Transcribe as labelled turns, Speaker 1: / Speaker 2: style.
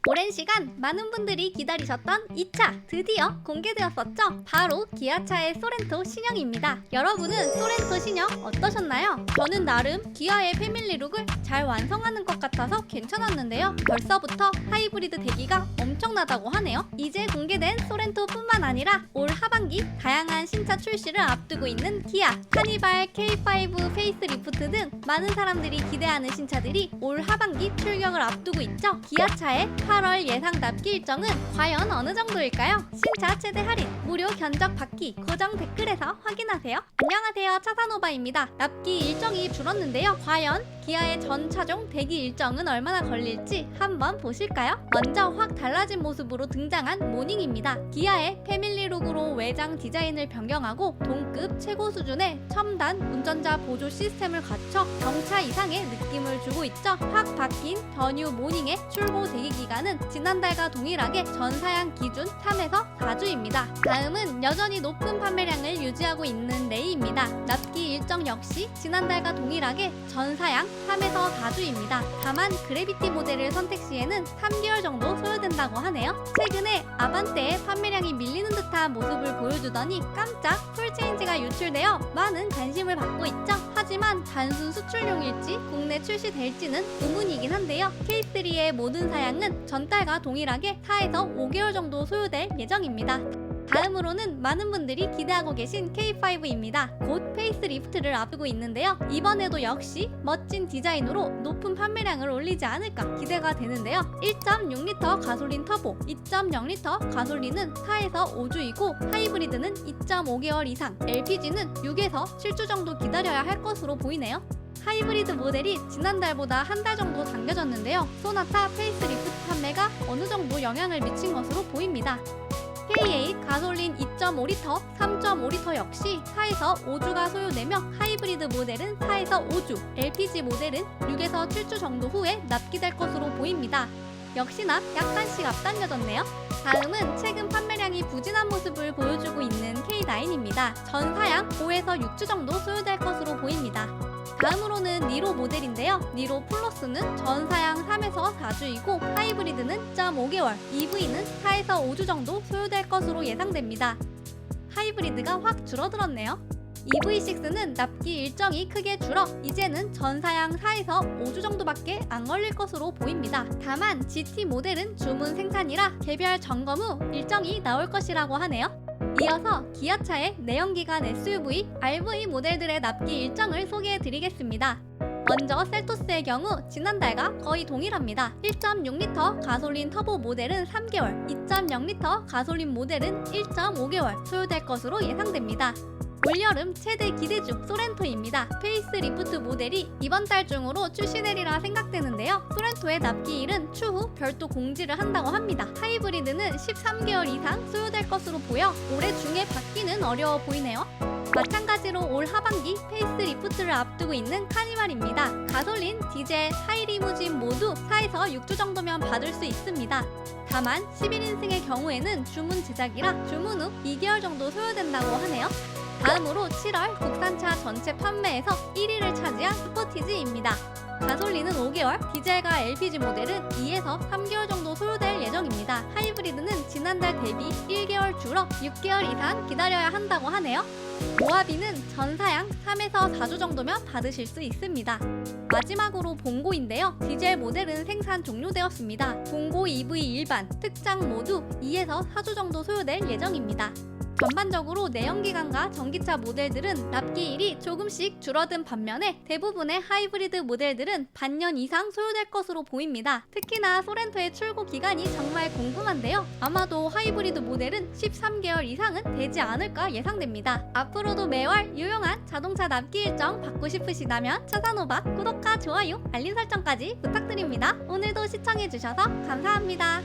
Speaker 1: 오랜 시간 많은 분들이 기다리셨던 2차 드디어 공개되었었죠. 바로 기아차의 소렌토 신형입니다. 여러분은 소렌토 신형 어떠셨나요? 저는 나름 기아의 패밀리룩을 잘 완성하는 것 같아서 괜찮았는데요. 벌써부터 하이브리드 대기가 엄청나다고 하네요. 이제 공개된 소렌토뿐만 아니라 올 하반기 다양한 신차 출시를 앞두고 있는 기아, 카니발, K5 페이스리프트 등 많은 사람들이 기대하는 신차들이 올 하반기 출격을 앞두고 있죠. 기아차의 8월 예상 납기 일정은 과연 어느 정도일까요? 신차 최대 할인, 무료 견적 받기 고정 댓글에서 확인하세요. 안녕하세요, 차산오바입니다. 납기 일정이 줄었는데요. 과연 기아의 전 차종 대기 일정은 얼마나 걸릴지 한번 보실까요? 먼저 확 달라진 모습으로 등장한 모닝입니다. 기아의 패밀리룩으로 외장 디자인을 변경하고 동급 최고 수준의 첨단 운전자 보조 시스템을 갖춰 경차 이상의 느낌을 주고 있죠. 확 바뀐 더뉴 모닝의 출고 대기 기간은 지난달과 동일하게 전사양 기준 3에서 4주입니다. 다음은 여전히 높은 판매량을 유지하고 있는 레이입니다. 납기 일정 역시 지난달과 동일하게 전사양 3에서 4주입니다. 다만 그래비티 모델을 선택 시에는 3개월 정도 소요된다고 하네요. 최근에 아반떼의 판매량이 밀리는 듯한 모습을 보여주더니 깜짝 풀체인지가 유출되어 많은 관심을 받고 있죠. 하지만 단순 수출용일지 국내 출시될지는 의문이긴 한데요. K3의 모든 사양은 전달과 동일하게 4에서 5개월 정도 소요될 예정입니다. 다음으로는 많은 분들이 기대하고 계신 K5입니다. 곧 페이스리프트를 앞두고 있는데요. 이번에도 역시 멋진 디자인으로 높은 판매량을 올리지 않을까 기대가 되는데요. 1.6L 가솔린 터보, 2.0L 가솔린은 4에서 5주이고 하이브리드는 2.5개월 이상, LPG는 6에서 7주 정도 기다려야 할 것으로 보이네요. 하이브리드 모델이 지난달보다 한 달 정도 당겨졌는데요. 소나타 페이스리프트 판매가 어느 정도 영향을 미친 것으로 보입니다. K8 가솔린 2.5L, 3.5L 역시 4에서 5주가 소요되며 하이브리드 모델은 4에서 5주, LPG 모델은 6에서 7주 정도 후에 납기될 것으로 보입니다. 역시나 약간씩 앞당겨졌네요. 다음은 최근 판매량이 부진한 모습을 보여주고 있는 K9입니다. 전사양 5에서 6주 정도 소요될 것으로 보입니다. 다음으로는 니로 모델인데요. 니로 플러스는 전사양 3에서 4주이고 하이브리드는 1.5개월, EV는 4에서 5주 정도 소요될 것으로 예상됩니다. 하이브리드가 확 줄어들었네요. EV6는 납기 일정이 크게 줄어 이제는 전사양 4에서 5주 정도밖에 안 걸릴 것으로 보입니다. 다만 GT 모델은 주문 생산이라 개별 점검 후 일정이 나올 것이라고 하네요. 이어서 기아차의 내연기관 SUV, RV 모델들의 납기 일정을 소개해드리겠습니다. 먼저 셀토스의 경우 지난달과 거의 동일합니다. 1.6L 가솔린 터보 모델은 3개월, 2.0L 가솔린 모델은 1.5개월 소요될 것으로 예상됩니다. 올여름 최대 기대주 소렌토입니다. 페이스리프트 모델이 이번 달 중으로 출시되리라 생각되는데요. 소렌토의 납기일은 추후 별도 공지를 한다고 합니다. 하이브리드는 13개월 이상 소요될 것으로 보여 올해 중에 받기는 어려워 보이네요. 마찬가지로 올 하반기 페이스리프트를 앞두고 있는 카니발입니다. 가솔린, 디젤, 하이리무진 모두 4에서 6주 정도면 받을 수 있습니다. 다만 11인승의 경우에는 주문 제작이라 주문 후 2개월 정도 소요된다고 하네요. 다음으로 7월 국산차 전체 판매에서 1위를 차지한 스포티지입니다. 가솔린은 5개월, 디젤과 LPG 모델은 2에서 3개월 정도 소요될 예정입니다. 하이브리드는 지난달 대비 1개월 줄어 6개월 이상 기다려야 한다고 하네요. 모하비는 전사양 3에서 4주 정도면 받으실 수 있습니다. 마지막으로 봉고인데요. 디젤 모델은 생산 종료되었습니다. 봉고 EV 일반, 특장 모두 2에서 4주 정도 소요될 예정입니다. 전반적으로 내연기관과 전기차 모델들은 납기일이 조금씩 줄어든 반면에 대부분의 하이브리드 모델들은 반년 이상 소요될 것으로 보입니다. 특히나 소렌토의 출고 기간이 정말 궁금한데요. 아마도 하이브리드 모델은 13개월 이상은 되지 않을까 예상됩니다. 앞으로도 매월 유용한 자동차 납기 일정 받고 싶으시다면 차산오바 구독과 좋아요, 알림 설정까지 부탁드립니다. 오늘도 시청해주셔서 감사합니다.